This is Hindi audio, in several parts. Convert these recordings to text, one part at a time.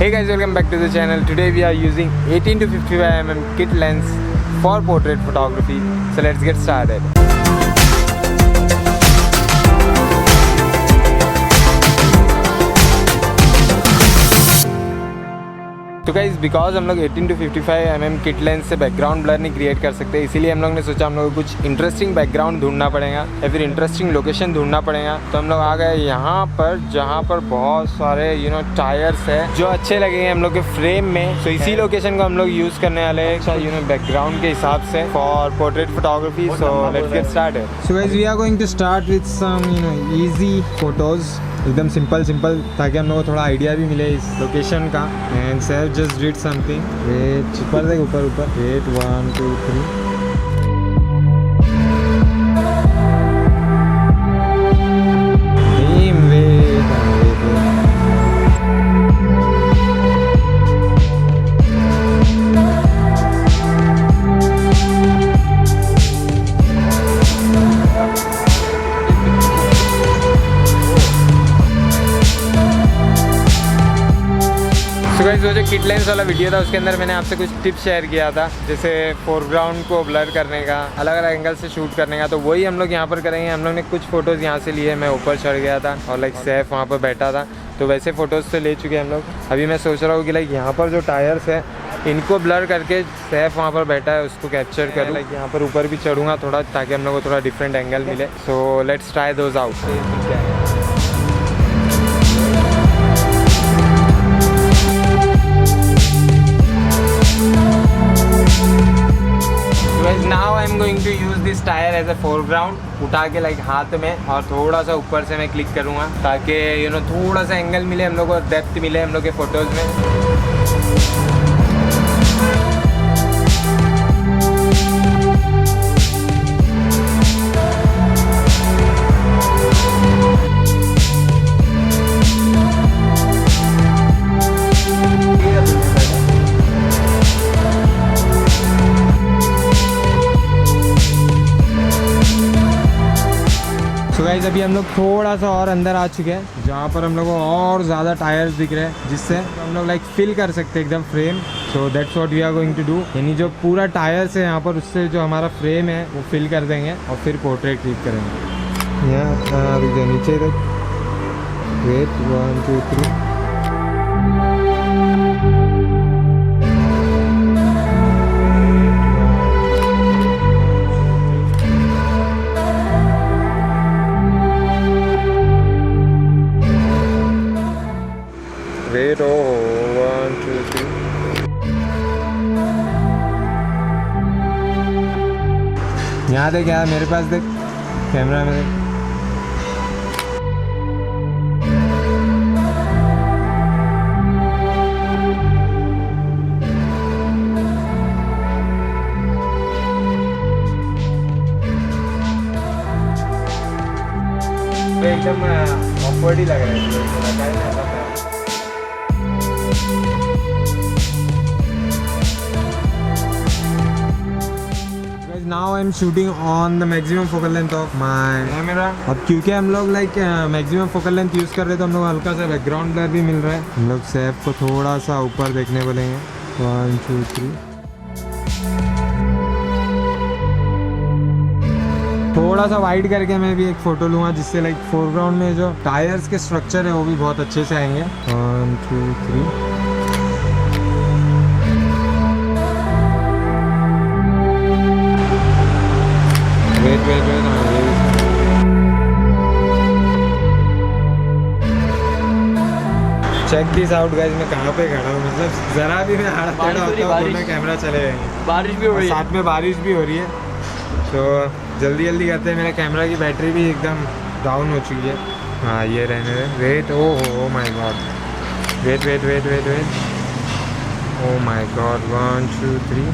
Hey guys, welcome back to the channel. Today we are using 18 to 55 mm kit lens for portrait photography. So let's get started. तो गाइस बिकॉज हम लोग 18 to 55 mm किट लेंस से बैकग्राउंड ब्लर नहीं क्रिएट कर सकते, इसीलिए हम लोग ने सोचा हम लोग को कुछ इंटरेस्टिंग बैकग्राउंड ढूंढना पड़ेगा या फिर इंटरेस्टिंग लोकेशन ढूंढना पड़ेगा। तो हम लोग आ गए यहाँ पर जहाँ पर बहुत सारे टायर्स है जो अच्छे लगेंगे हम लोग के फ्रेम में। तो इसी लोकेशन को हम लोग यूज़ करने वाले हैं बैकग्राउंड के हिसाब से for portrait photography. So let's get started. So guys we are going to start with some easy photos, एकदम सिंपल ताकि हम लोग को थोड़ा आइडिया भी मिले इस लोकेशन का। And sir just did something. Wait ऊपर देख, ऊपर वेट 1 2 3। वो जो किट लेंस वाला वीडियो था उसके अंदर मैंने आपसे कुछ टिप्स शेयर किया था, जैसे फोरग्राउंड को ब्लर करने का, अलग अलग एंगल से शूट करने का। तो वही हम लोग यहाँ पर करेंगे। हम लोग ने कुछ फ़ोटोज़ यहाँ से लिए, मैं ऊपर चढ़ गया था और लाइक सैफ वहाँ पर बैठा था, तो वैसे फ़ोटोज़ से ले चुके हैं हम लोग। अभी मैं सोच रहा हूँ कि लाइक यहाँ पर जो टायर्स है इनको ब्लर करके सैफ वहाँ पर बैठा है उसको कैप्चर करूँ। लाइक यहाँ पर ऊपर भी चढ़ूँगा थोड़ा ताकि हम लोग को थोड़ा डिफरेंट एंगल मिले। So let's try those out. Now I am going to use this tyre as a foreground. उठा के लाइक हाथ में और थोड़ा सा ऊपर से मैं क्लिक करूँगा ताकि थोड़ा सा एंगल मिले हम लोग को, डेप्थ मिले हम लोग के फ़ोटोज़ में। तो गाइस अभी हम लोग थोड़ा सा और अंदर आ चुके हैं जहाँ पर हम लोग को और ज़्यादा टायर्स दिख रहे हैं, जिससे हम लोग लाइक फिल कर सकते हैं एकदम frame. So that's what we are going to do. यानी जो पूरा टायर्स है यहाँ पर उससे जो हमारा फ्रेम है वो फिल कर देंगे और फिर पोर्ट्रेट क्लिक करेंगे। यहाँ नीचे तक वेट 1 2 3। वेट 1 2 3। यहाँ देख, यार मेरे पास देख, कैमरा में देख। एकदम ऑकवर्ड ही लग रहा है। Now I am shooting on the maximum focal length of my camera. अब क्योंकि हम लोग like maximum focal length use कर रहे हैं तो हम लोग हल्का सा बैकग्राउंड ब्लर भी मिल रहा है। हम लोग सैफ को थोड़ा सा ऊपर देखने बोलेंगे। 1 2 3। थोड़ा सा वाइड करके मैं भी एक फ़ोटो लूँगा जिससे लाइक फोरग्राउंड में जो टायर्स के स्ट्रक्चर है वो भी बहुत अच्छे से आएंगे। 1 2 3। Wait check this out guys. मैं कहाँ पे खड़ा हूँ, मतलब ज़रा भी मैं हाथ खड़ा होता हूँ तो कैमरा चले जाएंगे। बारिश भी हो रही है, साथ में बारिश भी हो रही है। तो जल्दी करते हैं। मेरा कैमरा की बैटरी भी एकदम डाउन हो चुकी है। हाँ ये रहने दे। Wait oh my God. Wait oh my God. 1 2 3।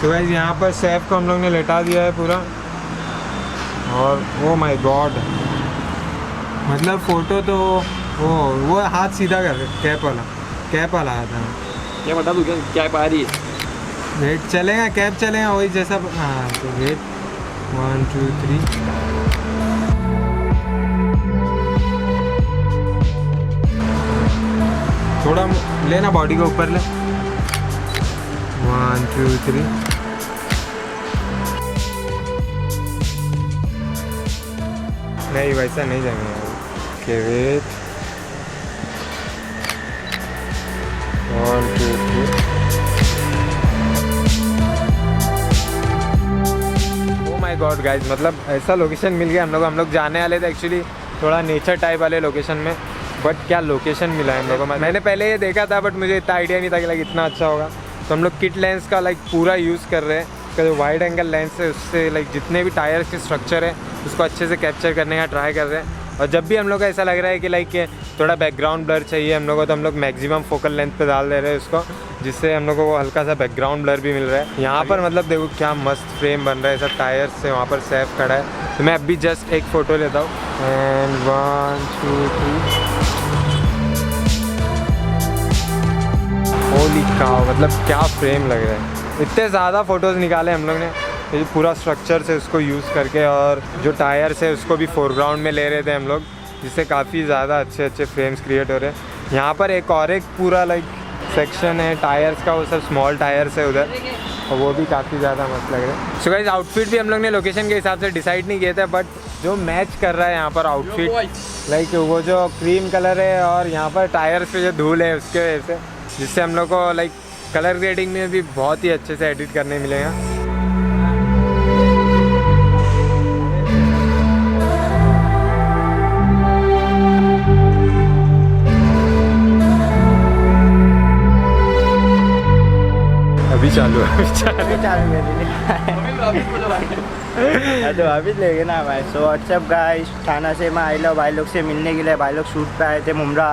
तो गाइस यहाँ पर सैफ को हम लोग ने लेटा दिया है पूरा। और ओ माय गॉड, मतलब फ़ोटो तो वो हाथ सीधा कर, कैप वाला हाथ है। क्या बता दूँ क्या आ रही है? वेट चलेगा, कैप चलेगा वही जैसा। हाँ तो वेट 1 2 3 थोड़ा लेना बॉडी को ऊपर ले 1 2 3 नहीं वैसा नहीं जाएंगे okay wait 1 2 3 oh my god guys मतलब ऐसा लोकेशन मिल गया हम लोग जाने वाले थे एक्चुअली थोड़ा नेचर टाइप वाले लोकेशन में बट क्या लोकेशन मिला है हम लोगों को मैंने पहले ये देखा था बट मुझे इतना आइडिया नहीं था कि लाइक इतना अच्छा होगा तो हम लोग किट लेंस का लाइक पूरा यूज़ कर रहे हैं उसका जो वाइड एंगल लेंस है उससे लाइक जितने भी टायर्स के स्ट्रक्चर है उसको अच्छे से कैप्चर करने का ट्राई कर रहे हैं और जब भी हम लोग को ऐसा लग रहा है कि लाइक थोड़ा बैकग्राउंड ब्लर चाहिए हम लोग को तो हम लोग मैक्सिमम फोकल लेंथ पे डाल दे रहे हैं उसको जिससे हम लोग को वो हल्का सा बैकग्राउंड ब्लर भी मिल रहा है यहाँ पर मतलब देखो क्या मस्त फ्रेम बन रहा है सब टायर्स से वहाँ पर सेफ खड़ा है तो मैं अभी जस्ट एक फ़ोटो लेता हूँ एंड 1 2 3 होली काउ मतलब क्या फ्रेम लग रहा है इतने ज़्यादा फ़ोटोज़ निकाले हम लोग ने ये पूरा स्ट्रक्चर से उसको यूज़ करके और जो टायर्स है उसको भी फोरग्राउंड में ले रहे थे हम लोग जिससे काफ़ी ज़्यादा अच्छे फ्रेम्स क्रिएट हो रहे हैं यहाँ पर एक पूरा लाइक सेक्शन है टायर्स का वो सब स्मॉल टायर्स है उधर और वो भी काफ़ी ज़्यादा मस्त लग रहा है सो गाइस आउटफिट भी हम लोग ने लोकेशन के हिसाब से डिसाइड नहीं किए थे बट जो मैच कर रहा है यहाँ पर आउटफिट लाइक वो जो क्रीम कलर है और यहाँ पर टायर्स पे जो धूल है उसके वजह से जिससे हम लोग को लाइक कलर ग्रेडिंग में भी बहुत ही अच्छे से एडिट करने मिलेगा अभी चालू तो अभी लेंगे ना भाई सो व्हाट्सएप गाइस थाना से मैं आया भाई लोग से मिलने के लिए भाई लोग शूट पे आए थे मुमरा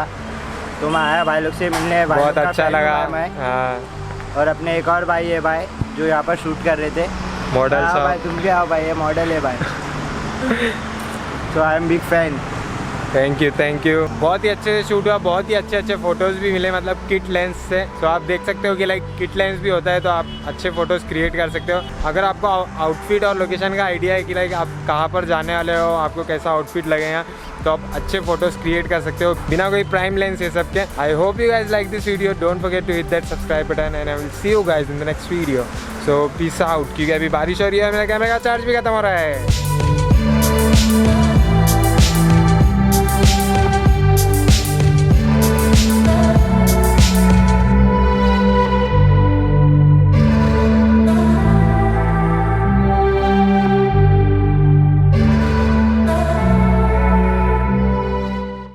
तो मैं आया भाई लोग से मिलने बहुत अच्छा लगा मैं हाँ और अपने एक और भाई है भाई जो यहाँ पर शूट कर रहे थे मॉडल भाई तुम भी आओ भाई ये मॉडल है भाई तो I am big fan thank you बहुत ही अच्छे से शूट हुआ बहुत ही अच्छे फ़ोटोज़ भी मिले मतलब किट लेंस से तो आप देख सकते हो कि लाइक किट लेंस भी होता है तो आप अच्छे फ़ोटोज़ क्रिएट कर सकते हो अगर आपको आउटफिट और लोकेशन का आइडिया है कि लाइक आप कहाँ पर जाने वाले हो आपको कैसा आउटफिट लगेगा तो आप अच्छे फ़ोटोज़ क्रिएट कर सकते हो बिना कोई प्राइम लेंस ये सब के I hope you guys like this video don't forget to hit that subscribe button and I will see you guys in the next video so peace out क्योंकि अभी बारिश हो रही है मेरा कैमरे का चार्ज भी खत्म हो रहा है